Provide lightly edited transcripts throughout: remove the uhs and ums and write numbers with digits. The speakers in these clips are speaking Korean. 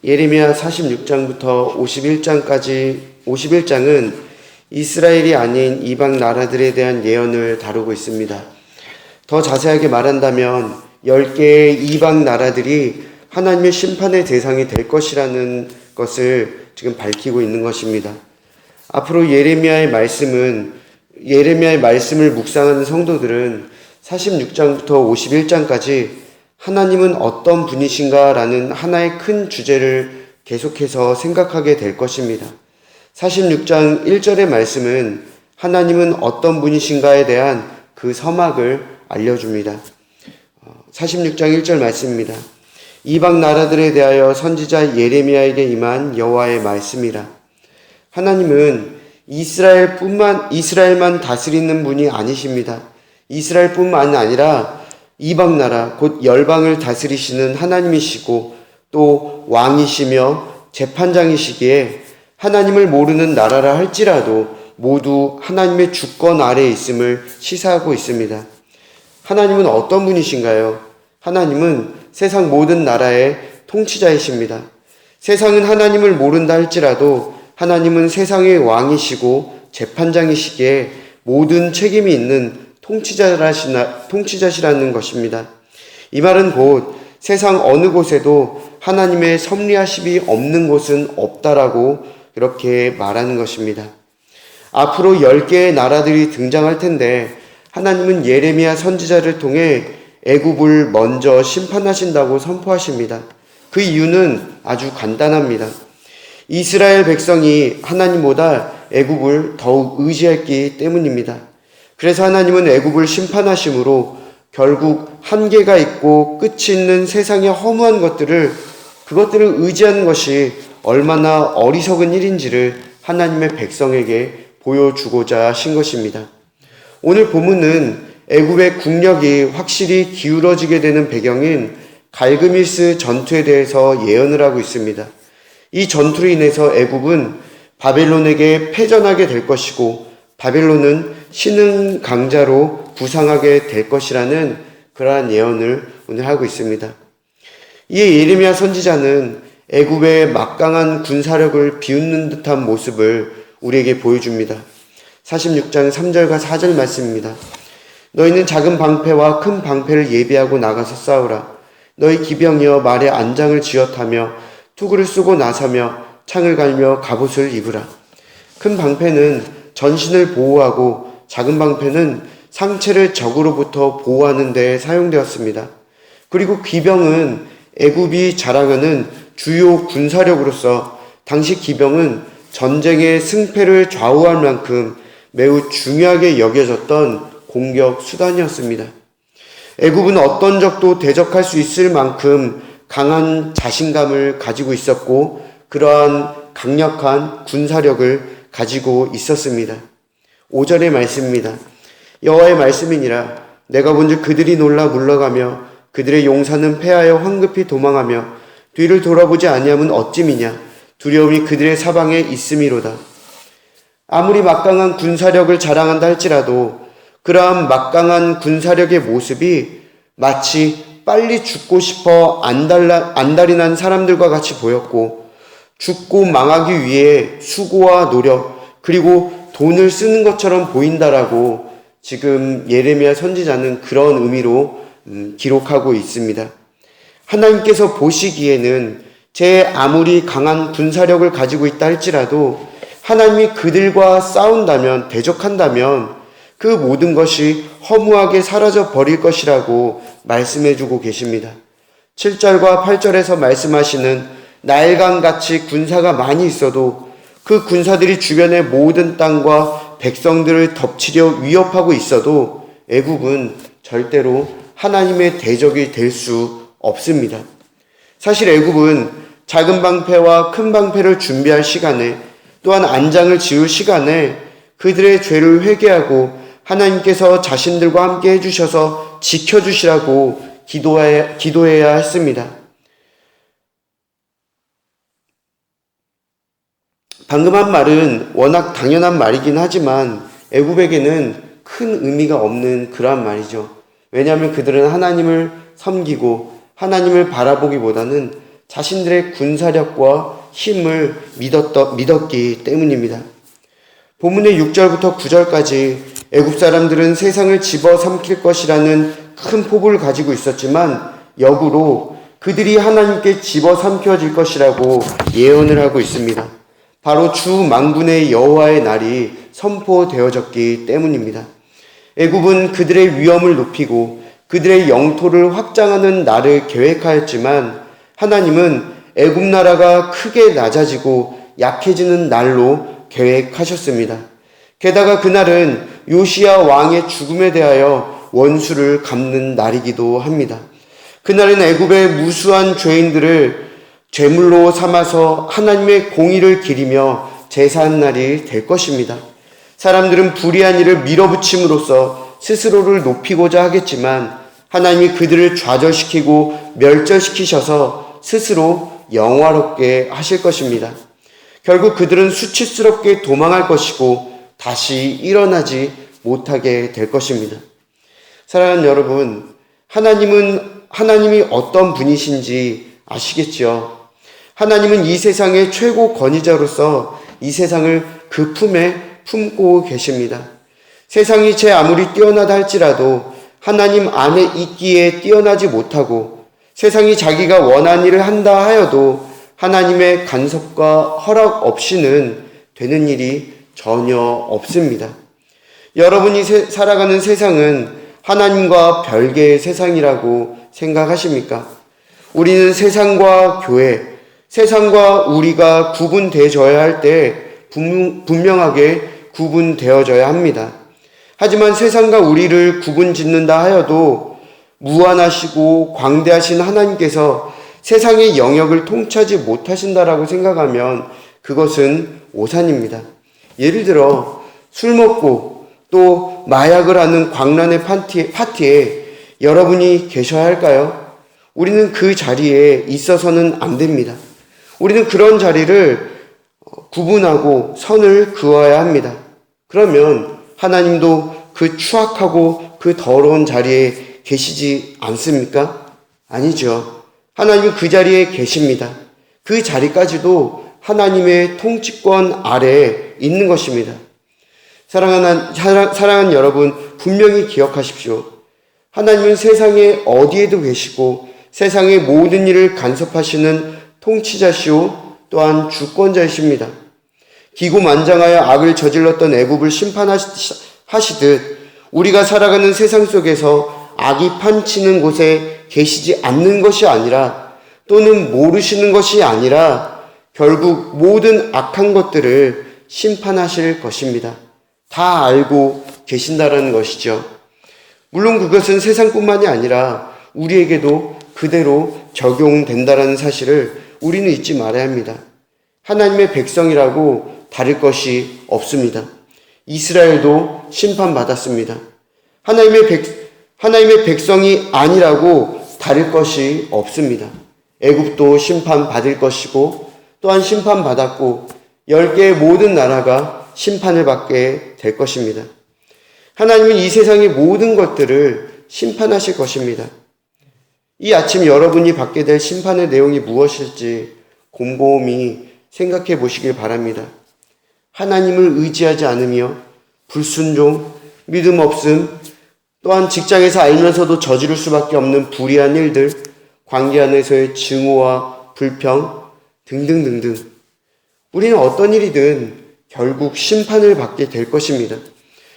예레미야 46장부터 51장은 이스라엘이 아닌 이방 나라들에 대한 예언을 다루고 있습니다. 더 자세하게 말한다면 10개의 이방 나라들이 하나님의 심판의 대상이 될 것이라는 것을 지금 밝히고 있는 것입니다. 앞으로 예레미야의 말씀을 묵상하는 성도들은 46장부터 51장까지 하나님은 어떤 분이신가 라는 하나의 큰 주제를 계속해서 생각하게 될 것입니다. 46장 1절의 말씀은 하나님은 어떤 분이신가에 대한 그 서막을 알려줍니다. 46장 1절 말씀입니다. 이방 나라들에 대하여 선지자 예레미야에게 임한 여호와의 말씀이라. 하나님은 이스라엘만 다스리는 분이 아니십니다. 이스라엘뿐만 아니라 이방 나라 곧 열방을 다스리시는 하나님이시고 또 왕이시며 재판장이시기에 하나님을 모르는 나라라 할지라도 모두 하나님의 주권 아래에 있음을 시사하고 있습니다. 하나님은 어떤 분이신가요? 하나님은 세상 모든 나라의 통치자이십니다. 세상은 하나님을 모른다 할지라도 하나님은 세상의 왕이시고 재판장이시기에 모든 책임이 있는 통치자시라는 것입니다. 이 말은 곧 세상 어느 곳에도 하나님의 섭리하심이 없는 곳은 없다라고 이렇게 말하는 것입니다. 앞으로 10개의 나라들이 등장할 텐데 하나님은 예레미야 선지자를 통해 애굽을 먼저 심판하신다고 선포하십니다. 그 이유는 아주 간단합니다. 이스라엘 백성이 하나님보다 애굽을 더욱 의지했기 때문입니다. 그래서 하나님은 애굽을 심판하심으로 결국 한계가 있고 끝이 있는 세상의 허무한 그것들을 의지하는 것이 얼마나 어리석은 일인지를 하나님의 백성에게 보여주고자 하신 것입니다. 오늘 본문은 애굽의 국력이 확실히 기울어지게 되는 배경인 갈그미스 전투에 대해서 예언을 하고 있습니다. 이 전투로 인해서 애굽은 바벨론에게 패전하게 될 것이고 바벨론은 신흥 강자로 부상하게 될 것이라는 그러한 예언을 오늘 하고 있습니다. 이에 예레미야 선지자는 애굽의 막강한 군사력을 비웃는 듯한 모습을 우리에게 보여줍니다. 46장 3절과 4절 말씀입니다. 너희는 작은 방패와 큰 방패를 예비하고 나가서 싸우라. 너희 기병이여 말에 안장을 쥐어타며 투구를 쓰고 나서며 창을 갈며 갑옷을 입으라. 큰 방패는 전신을 보호하고 작은 방패는 상체를 적으로부터 보호하는 데 사용되었습니다. 그리고 기병은 애굽이 자랑하는 주요 군사력으로서 당시 기병은 전쟁의 승패를 좌우할 만큼 매우 중요하게 여겨졌던 공격 수단이었습니다. 애굽은 어떤 적도 대적할 수 있을 만큼 강한 자신감을 가지고 있었고 그러한 강력한 군사력을 가지고 있었습니다. 5절의 말씀입니다. 여호와의 말씀이니라. 내가 본즉 그들이 놀라 물러가며 그들의 용사는 패하여 황급히 도망하며 뒤를 돌아보지 아니함은 어찌미냐. 두려움이 그들의 사방에 있음이로다. 아무리 막강한 군사력을 자랑한다 할지라도 그러한 막강한 군사력의 모습이 마치 빨리 죽고 싶어 안달이 난 사람들과 같이 보였고 죽고 망하기 위해 수고와 노력 그리고 돈을 쓰는 것처럼 보인다라고 지금 예레미야 선지자는 그런 의미로 기록하고 있습니다. 하나님께서 보시기에는 제 아무리 강한 군사력을 가지고 있다 할지라도 하나님이 그들과 싸운다면 대적한다면 그 모든 것이 허무하게 사라져 버릴 것이라고 말씀해주고 계십니다. 7절과 8절에서 말씀하시는 나일강같이 군사가 많이 있어도 그 군사들이 주변의 모든 땅과 백성들을 덮치려 위협하고 있어도 애굽은 절대로 하나님의 대적이 될 수 없습니다. 사실 애굽은 작은 방패와 큰 방패를 준비할 시간에 또한 안장을 지을 시간에 그들의 죄를 회개하고 하나님께서 자신들과 함께 해주셔서 지켜주시라고 기도해야 했습니다. 방금 한 말은 워낙 당연한 말이긴 하지만 애굽에게는 큰 의미가 없는 그러한 말이죠. 왜냐하면 그들은 하나님을 섬기고 하나님을 바라보기보다는 자신들의 군사력과 힘을 믿었기 때문입니다. 본문의 6절부터 9절까지 애굽 사람들은 세상을 집어삼킬 것이라는 큰 포부를 가지고 있었지만 역으로 그들이 하나님께 집어삼켜질 것이라고 예언을 하고 있습니다. 바로 주 만군의 여호와의 날이 선포되어졌기 때문입니다. 애굽은 그들의 위엄을 높이고 그들의 영토를 확장하는 날을 계획하였지만 하나님은 애굽 나라가 크게 낮아지고 약해지는 날로 계획하셨습니다. 게다가 그날은 요시야 왕의 죽음에 대하여 원수를 갚는 날이기도 합니다. 그날은 애굽의 무수한 죄인들을 제물로 삼아서 하나님의 공의를 기리며 제사한 날이 될 것입니다. 사람들은 불의한 일을 밀어붙임으로써 스스로를 높이고자 하겠지만 하나님이 그들을 좌절시키고 멸절시키셔서 스스로 영화롭게 하실 것입니다. 결국 그들은 수치스럽게 도망할 것이고 다시 일어나지 못하게 될 것입니다. 사랑하는 여러분, 하나님이 어떤 분이신지 아시겠죠? 하나님은 이 세상의 최고 권위자로서 이 세상을 그 품에 품고 계십니다. 세상이 제 아무리 뛰어나다 할지라도 하나님 안에 있기에 뛰어나지 못하고 세상이 자기가 원하는 일을 한다 하여도 하나님의 간섭과 허락 없이는 되는 일이 전혀 없습니다. 여러분이 살아가는 세상은 하나님과 별개의 세상이라고 생각하십니까? 우리는 세상과 교회, 세상과 우리가 구분되어져야 할 때 분명하게 구분되어져야 합니다. 하지만 세상과 우리를 구분짓는다 하여도 무한하시고 광대하신 하나님께서 세상의 영역을 통치하지 못하신다라고 생각하면 그것은 오산입니다. 예를 들어 술 먹고 또 마약을 하는 광란의 파티에 여러분이 계셔야 할까요? 우리는 그 자리에 있어서는 안 됩니다. 우리는 그런 자리를 구분하고 선을 그어야 합니다. 그러면 하나님도 그 추악하고 그 더러운 자리에 계시지 않습니까? 아니죠. 하나님은 그 자리에 계십니다. 그 자리까지도 하나님의 통치권 아래에 있는 것입니다. 사랑하는 여러분, 분명히 기억하십시오. 하나님은 세상에 어디에도 계시고 세상의 모든 일을 간섭하시는 통치자시오 또한 주권자이십니다. 기고만장하여 악을 저질렀던 애굽을 심판하시듯 우리가 살아가는 세상 속에서 악이 판치는 곳에 계시지 않는 것이 아니라 또는 모르시는 것이 아니라 결국 모든 악한 것들을 심판하실 것입니다. 다 알고 계신다라는 것이죠. 물론 그것은 세상뿐만이 아니라 우리에게도 그대로 적용된다라는 사실을 우리는 잊지 말아야 합니다. 하나님의 백성이라고 다를 것이 없습니다. 이스라엘도 심판받았습니다. 하나님의 백성이 아니라고 다를 것이 없습니다. 애굽도 심판받을 것이고 또한 심판받았고 10개의 모든 나라가 심판을 받게 될 것입니다. 하나님은 이 세상의 모든 것들을 심판하실 것입니다. 이 아침 여러분이 받게 될 심판의 내용이 무엇일지 곰곰이 생각해 보시길 바랍니다. 하나님을 의지하지 않으며 불순종, 믿음 없음, 또한 직장에서 알면서도 저지를 수밖에 없는 불의한 일들, 관계 안에서의 증오와 불평 등등등등. 우리는 어떤 일이든 결국 심판을 받게 될 것입니다.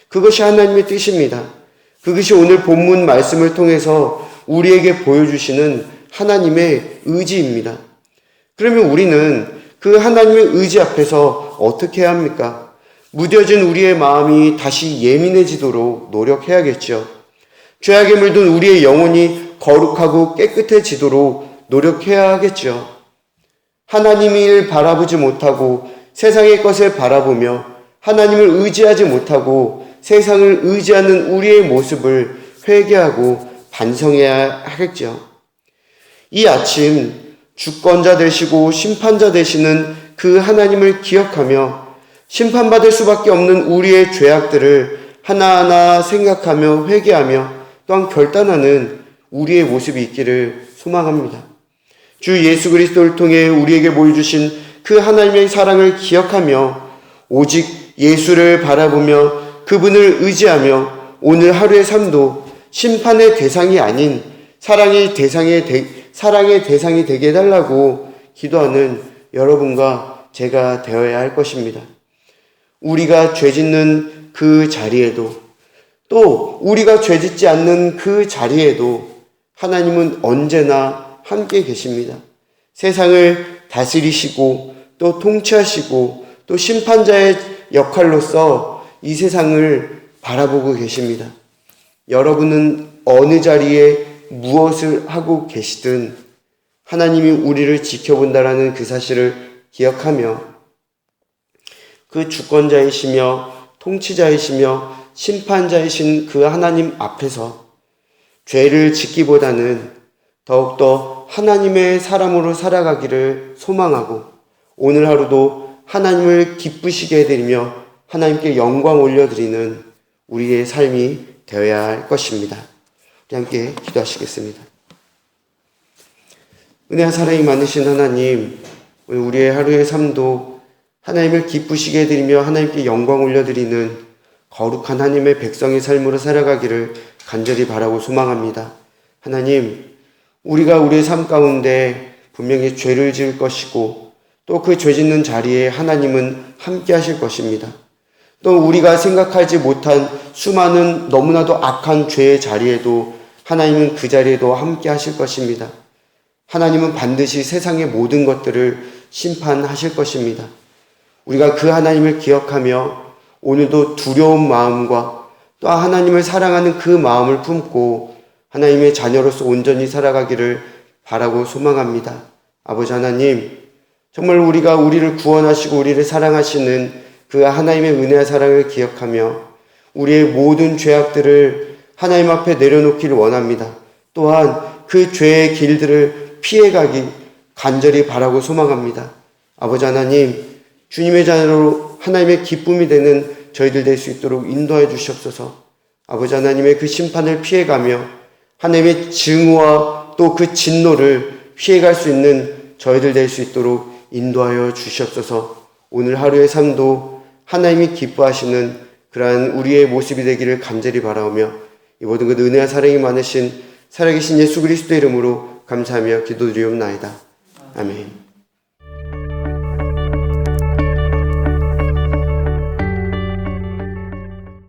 그것이 하나님의 뜻입니다. 그것이 오늘 본문 말씀을 통해서 우리에게 보여주시는 하나님의 의지입니다. 그러면 우리는 그 하나님의 의지 앞에서 어떻게 해야 합니까? 무뎌진 우리의 마음이 다시 예민해지도록 노력해야겠죠. 죄악에 물든 우리의 영혼이 거룩하고 깨끗해지도록 노력해야 하겠죠. 하나님을 바라보지 못하고 세상의 것을 바라보며 하나님을 의지하지 못하고 세상을 의지하는 우리의 모습을 회개하고 반성해야 하겠죠. 이 아침 주권자 되시고 심판자 되시는 그 하나님을 기억하며 심판받을 수밖에 없는 우리의 죄악들을 하나하나 생각하며 회개하며 또한 결단하는 우리의 모습이 있기를 소망합니다. 주 예수 그리스도를 통해 우리에게 보여주신 그 하나님의 사랑을 기억하며 오직 예수를 바라보며 그분을 의지하며 오늘 하루의 삶도 심판의 대상이 아닌 사랑의 대상이 되게 해달라고 기도하는 여러분과 제가 되어야 할 것입니다. 우리가 죄짓는 그 자리에도 또 우리가 죄짓지 않는 그 자리에도 하나님은 언제나 함께 계십니다. 세상을 다스리시고 또 통치하시고 또 심판자의 역할로서 이 세상을 바라보고 계십니다. 여러분은 어느 자리에 무엇을 하고 계시든 하나님이 우리를 지켜본다라는 그 사실을 기억하며 그 주권자이시며 통치자이시며 심판자이신 그 하나님 앞에서 죄를 짓기보다는 더욱더 하나님의 사람으로 살아가기를 소망하고 오늘 하루도 하나님을 기쁘시게 해드리며 하나님께 영광 올려드리는 우리의 삶이 되어야 할 것입니다. 우리 함께 기도하시겠습니다. 은혜와 사랑이 많으신 하나님, 우리의 하루의 삶도 하나님을 기쁘시게 해드리며 하나님께 영광 올려드리는 거룩한 하나님의 백성의 삶으로 살아가기를 간절히 바라고 소망합니다. 하나님, 우리가 우리의 삶 가운데 분명히 죄를 지을 것이고 또 그 죄 짓는 자리에 하나님은 함께 하실 것입니다. 또 우리가 생각하지 못한 수많은 너무나도 악한 죄의 자리에도 하나님은 그 자리에도 함께 하실 것입니다. 하나님은 반드시 세상의 모든 것들을 심판하실 것입니다. 우리가 그 하나님을 기억하며 오늘도 두려운 마음과 또 하나님을 사랑하는 그 마음을 품고 하나님의 자녀로서 온전히 살아가기를 바라고 소망합니다. 아버지 하나님, 정말 우리가 우리를 구원하시고 우리를 사랑하시는 그 하나님의 은혜와 사랑을 기억하며 우리의 모든 죄악들을 하나님 앞에 내려놓기를 원합니다. 또한 그 죄의 길들을 피해가기 간절히 바라고 소망합니다. 아버지 하나님, 주님의 자녀로 하나님의 기쁨이 되는 저희들 될 수 있도록 인도해 주시옵소서. 아버지 하나님의 그 심판을 피해가며 하나님의 증오와 또 그 진노를 피해갈 수 있는 저희들 될 수 있도록 인도하여 주시옵소서. 오늘 하루의 삶도 하나님이 기뻐하시는 그러한 우리의 모습이 되기를 간절히 바라오며 이 모든 것 은혜와 사랑이 많으신 살아계신 예수 그리스도의 이름으로 감사하며 기도드리옵나이다. 아멘.